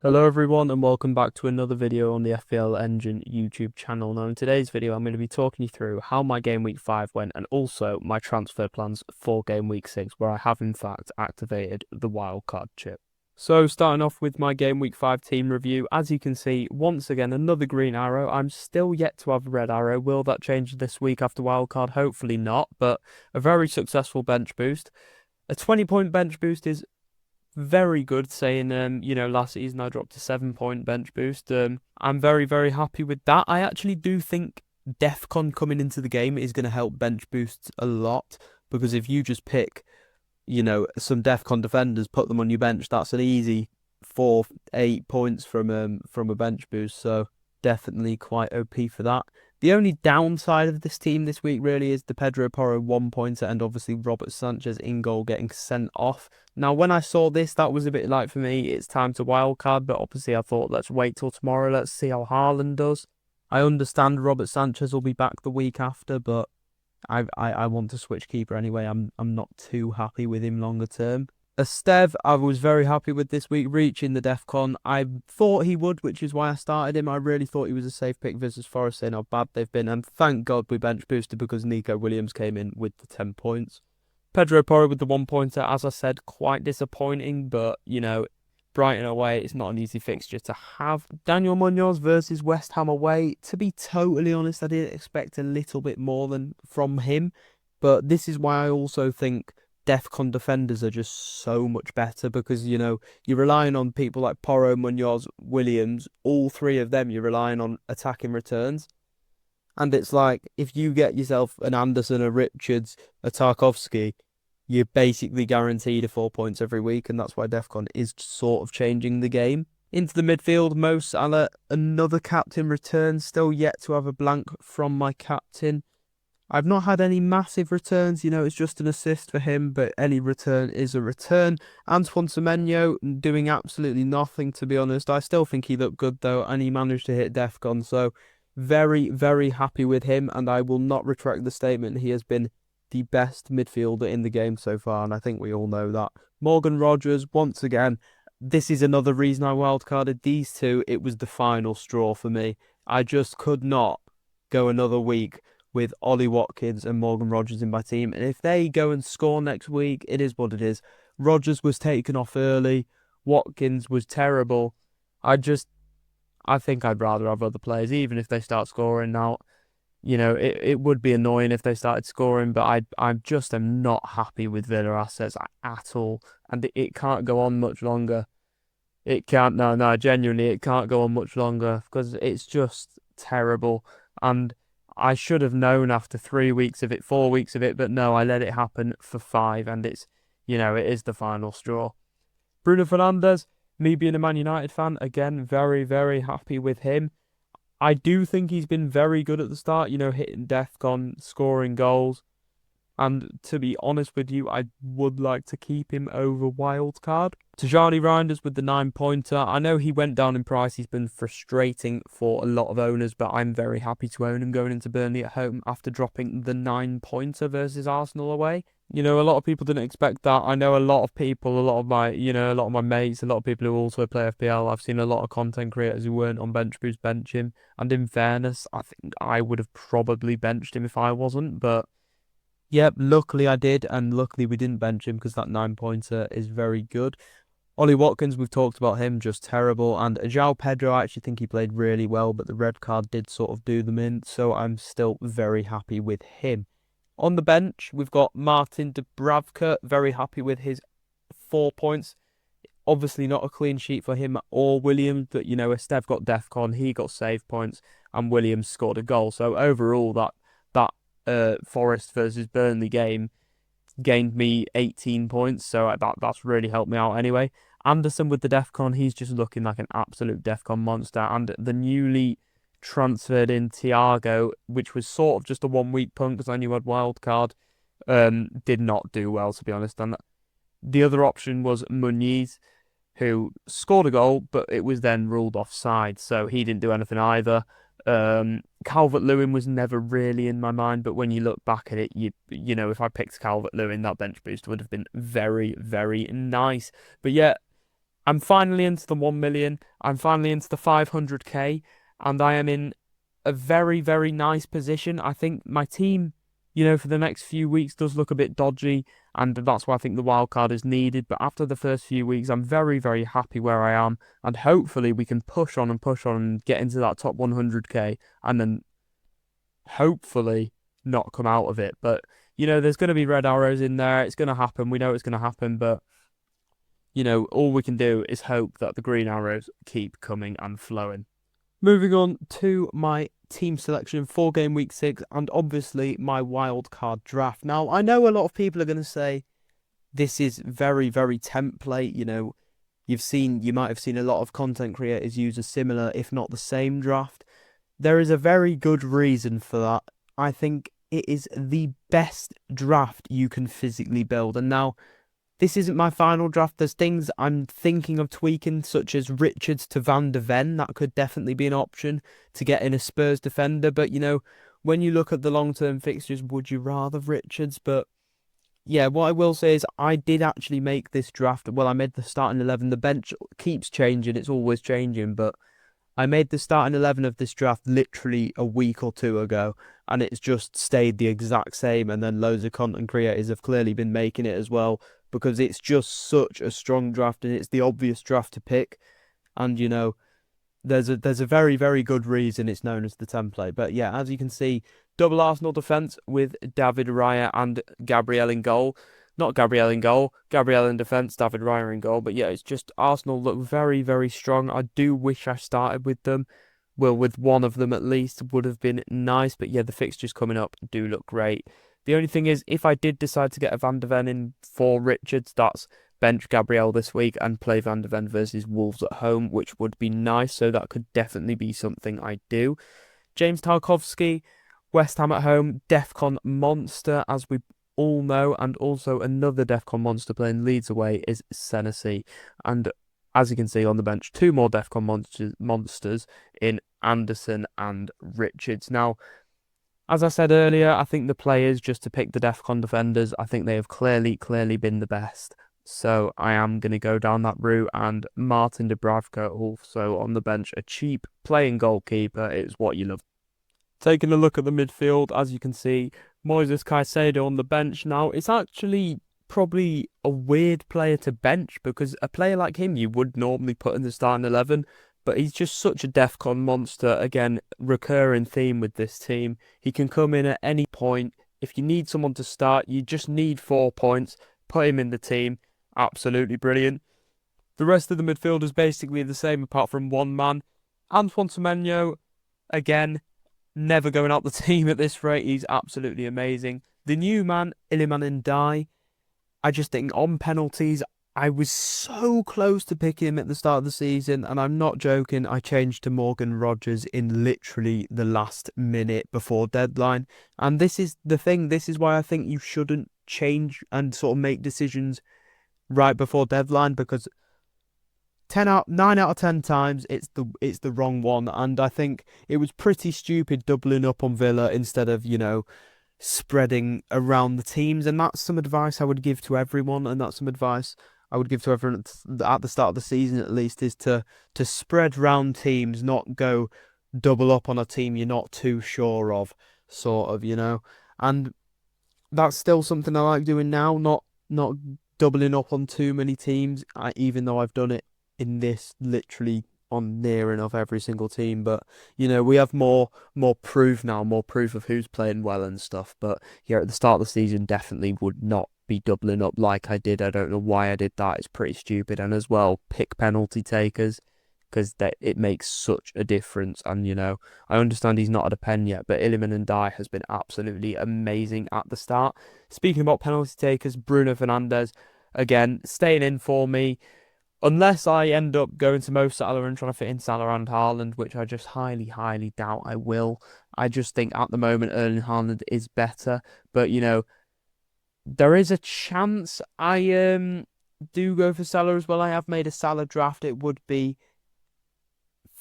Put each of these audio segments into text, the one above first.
Hello everyone and welcome back to another video on the FPL Engine YouTube channel. Now in today's video I'm going to be talking you through how my game week 5 went and also my transfer plans for game week 6 where I have in fact activated the wildcard chip. So starting off with my game week 5 team review, as you can see once again another green arrow. I'm still yet to have a red arrow. Will that change this week after wildcard? Hopefully not, but a very successful bench boost. A 20-point bench boost is very good, saying, last season I dropped a 7-point bench boost. I'm very, very happy with that. I actually do think DEFCON coming into the game is going to help bench boosts a lot, because if you just pick, some DEFCON defenders, put them on your bench, that's an easy 4-8 points from a bench boost. So definitely quite OP for that. The only downside of this team this week really is the Pedro Porro 1-pointer and obviously Robert Sanchez in goal getting sent off. Now, when I saw this, that was a bit like, for me, it's time to wildcard, but obviously I thought, let's wait till tomorrow, let's see how Haaland does. I understand Robert Sanchez will be back the week after, but I want to switch keeper anyway. I'm not too happy with him longer term. Esteve, I was very happy with this week, reaching the DEFCON. I thought he would, which is why I started him. I really thought he was a safe pick versus Forest, saying how bad they've been. And thank God we bench boosted because Nico Williams came in with the 10 points. Pedro Porro with the 1-pointer, as I said, quite disappointing. But, Brighton away, it's not an easy fixture to have. Daniel Munoz versus West Ham away. To be totally honest, I didn't expect a little bit more than from him. But this is why I also think DEFCON defenders are just so much better, because, you're relying on people like Porro, Munoz, Williams, all three of them, you're relying on attacking returns. And it's like, if you get yourself an Anderson, a Richards, a Tarkovsky, you're basically guaranteed 4 points every week, and that's why DEFCON is sort of changing the game. Into the midfield, Mo Salah, another captain return, still yet to have a blank from my captain. I've not had any massive returns, it's just an assist for him, but any return is a return. Antoine Semenyo doing absolutely nothing, to be honest. I still think he looked good, though, and he managed to hit DEFCON, so very, very happy with him, and I will not retract the statement. He has been the best midfielder in the game so far, and I think we all know that. Morgan Rogers, once again, this is another reason I wildcarded these two. It was the final straw for me. I just could not go another week with Ollie Watkins and Morgan Rogers in my team. And if they go and score next week, it is what it is. Rogers was taken off early. Watkins was terrible. I think I'd rather have other players, even if they start scoring now. It would be annoying if they started scoring, but I just am not happy with Villa assets at all. And it can't go on much longer. It can't, no, genuinely, it can't go on much longer because it's just terrible. And I should have known after 3 weeks of it, 4 weeks of it, but no, I let it happen for 5, and it's, it is the final straw. Bruno Fernandes, me being a Man United fan, again, very, very happy with him. I do think he's been very good at the start, hitting DEFCON, scoring goals. And to be honest with you, I would like to keep him over wildcard. Tajani Reinders with the 9-pointer. I know he went down in price. He's been frustrating for a lot of owners, but I'm very happy to own him going into Burnley at home after dropping the 9-pointer versus Arsenal away. A lot of people didn't expect that. I know a lot of people, a lot of my mates, a lot of people who also play FPL. I've seen a lot of content creators who weren't on bench boost bench him. And in fairness, I think I would have probably benched him if I wasn't, but yep, luckily I did, and luckily we didn't bench him because that 9-pointer is very good. Ollie Watkins, we've talked about him, just terrible. And João Pedro, I actually think he played really well, but the red card did sort of do them in, so I'm still very happy with him. On the bench, we've got Martin Dubravka, very happy with his 4 points. Obviously not a clean sheet for him or Williams, but, Esteve got DEFCON, he got save points, and Williams scored a goal. So overall, that Forest versus Burnley game gained me 18 points, so that's really helped me out anyway. Anderson with the DEFCON, he's just looking like an absolute DEFCON monster, and the newly transferred in Thiago, which was sort of just a 1-week punt because I knew I had wildcard, did not do well, to be honest. And the other option was Muniz, who scored a goal, but it was then ruled offside, so he didn't do anything either. Calvert-Lewin was never really in my mind, but when you look back at it, if I picked Calvert-Lewin, that bench boost would have been very, very nice. But yeah, I'm finally into the 1 million. I'm finally into the 500k, and I am in a very, very nice position. I think my team, for the next few weeks does look a bit dodgy, and that's why I think the wild card is needed. But after the first few weeks, I'm very, very happy where I am, and hopefully we can push on and get into that top 100k, and then hopefully not come out of it. But there's going to be red arrows in there. It's going to happen. We know it's going to happen, but all we can do is hope that the green arrows keep coming and flowing. Moving on to my team selection for game week 6 and obviously my wildcard draft. Now, I know a lot of people are going to say this is very, very template. You might have seen a lot of content creators use a similar, if not the same draft. There is a very good reason for that. I think it is the best draft you can physically build. And now, this isn't my final draft. There's things I'm thinking of tweaking, such as Richards to Van de Ven. That could definitely be an option to get in a Spurs defender. But, when you look at the long-term fixtures, would you rather Richards? But, yeah, what I will say is I did actually make this draft. Well, I made the starting 11. The bench keeps changing. It's always changing. But I made the starting 11 of this draft literally a week or two ago, and it's just stayed the exact same. And then loads of content creators have clearly been making it as well, because it's just such a strong draft and it's the obvious draft to pick. And, there's a very, very good reason it's known as the template. But yeah, as you can see, double Arsenal defence with David Raya and Gabriel in goal. Not Gabriel in goal, Gabriel in defence, David Raya in goal. But yeah, it's just Arsenal look very, very strong. I do wish I started with them. Well, with one of them at least would have been nice. But yeah, the fixtures coming up do look great. The only thing is, if I did decide to get a Van de Ven in for Richards, that's bench Gabriel this week and play Van de Ven versus Wolves at home, which would be nice. So that could definitely be something I do. James Tarkowski, West Ham at home, DEFCON monster, as we all know. And also another DEFCON monster playing Leeds away is Senesi. And as you can see on the bench, two more DEFCON monsters in Anderson and Richards. Now, as I said earlier, I think the players, just to pick the DEFCON defenders, I think they have clearly been the best. So I am going to go down that route, and Martin Dubravka also on the bench, a cheap playing goalkeeper, is what you love. Taking a look at the midfield, as you can see, Moises Caicedo on the bench. Now, it's actually probably a weird player to bench, because a player like him you would normally put in the starting 11, but he's just such a DEFCON monster. Again, recurring theme with this team. He can come in at any point. If you need someone to start, you just need 4 points. Put him in the team. Absolutely brilliant. The rest of the midfield is basically the same apart from one man. Antoine Semenyo, again, never going out the team at this rate. He's absolutely amazing. The new man, Iliman Ndiaye, I just think on penalties, I was so close to picking him at the start of the season, and I'm not joking, I changed to Morgan Rogers in literally the last minute before deadline. And this is the thing, this is why I think you shouldn't change and sort of make decisions right before deadline, because 9 out of 10 times it's the wrong one. And I think it was pretty stupid doubling up on Villa instead of, spreading around the teams. And that's some advice I would give to everyone, and that's some advice I would give to everyone at the start of the season, at least, is to spread round teams, not go double up on a team you're not too sure of, sort of, And that's still something I like doing now, not doubling up on too many teams, even though I've done it in this literally on near enough every single team. But we have more proof now, more proof of who's playing well and stuff. But yeah, at the start of the season, definitely would not be doubling up like I did. I don't know why I did that. It's pretty stupid. And as well, pick penalty takers, because it makes such a difference. And I understand he's not at a pen yet, but Iliman Ndiaye has been absolutely amazing at the start. Speaking about penalty takers, Bruno Fernandes, again, staying in for me. Unless I end up going to Mo Salah and trying to fit in Salah and Haaland, which I just highly, highly doubt I will. I just think at the moment Erling Haaland is better. But, there is a chance I do go for Salah as well. I have made a Salah draft. It would be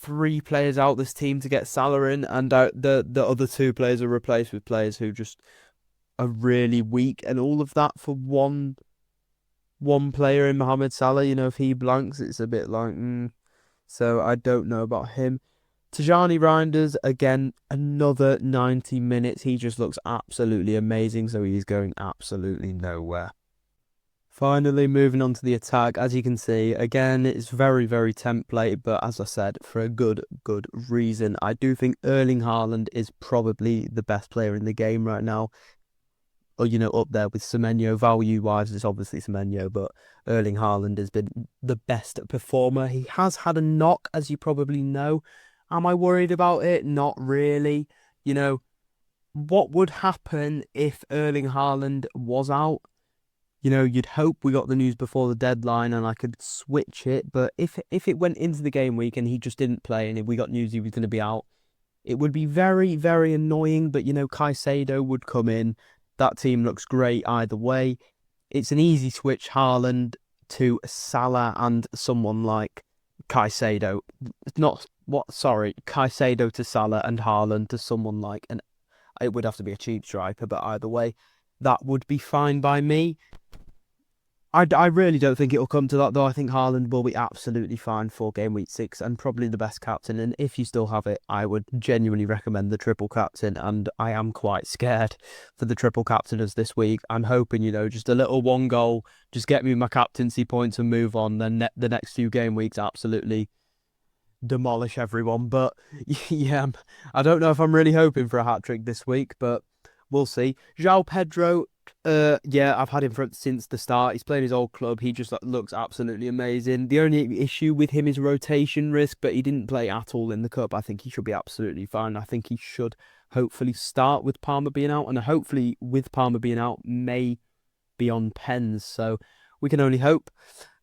3 players out this team to get Salah in, and the other 2 players are replaced with players who just are really weak, and all of that for one one player in Mohamed Salah. You know, if he blanks, it's a bit like, So I don't know about him. Tajani Reinders, again, another 90 minutes. He just looks absolutely amazing, so he's going absolutely nowhere. Finally, moving on to the attack. As you can see, again, it's very, very template, but as I said, for a good reason. I do think Erling Haaland is probably the best player in the game right now. Or, you know, up there with Semenyo. Value-wise, it's obviously Semenyo, but Erling Haaland has been the best performer. He has had a knock, as you probably know. Am I worried about it? Not really. You know, what would happen if Erling Haaland was out? You know, you'd hope we got the news before the deadline and I could switch it. But if it went into the game week and he just didn't play and if we got news he was going to be out, it would be very, very annoying. But, you know, Caicedo would come in. That team looks great either way. It's an easy switch, Haaland to Salah and someone like Caicedo. Caicedo to Salah and Haaland to someone like, and it would have to be a cheap striker, but either way, that would be fine by me. I really don't think it'll come to that, though. I think Haaland will be absolutely fine for game week 6 and probably the best captain. And if you still have it, I would genuinely recommend the triple captain. And I am quite scared for the triple captainers this week. I'm hoping, you know, just a little one goal, just get me my captaincy points and move on. Then the next few game weeks, absolutely demolish everyone. But yeah, I don't know if I'm really hoping for a hat-trick this week, but we'll see. João Pedro, yeah, I've had him since the start. He's playing his old club. He just looks absolutely amazing. The only issue with him is rotation risk, but he didn't play at all in the cup. I think he should be absolutely fine. I think he should hopefully start with Palmer being out, and hopefully with Palmer being out may be on pens. So we can only hope.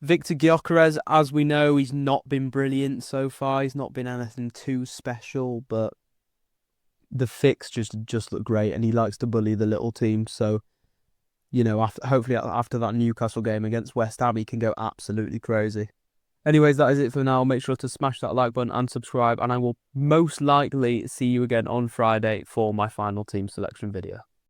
Victor Gyökeres, as we know, he's not been brilliant so far. He's not been anything too special, but the fix just look great, and he likes to bully the little team. So, you know, hopefully after that Newcastle game against West Ham, he can go absolutely crazy. Anyways, that is it for now. Make sure to smash that like button and subscribe, and I will most likely see you again on Friday for my final team selection video.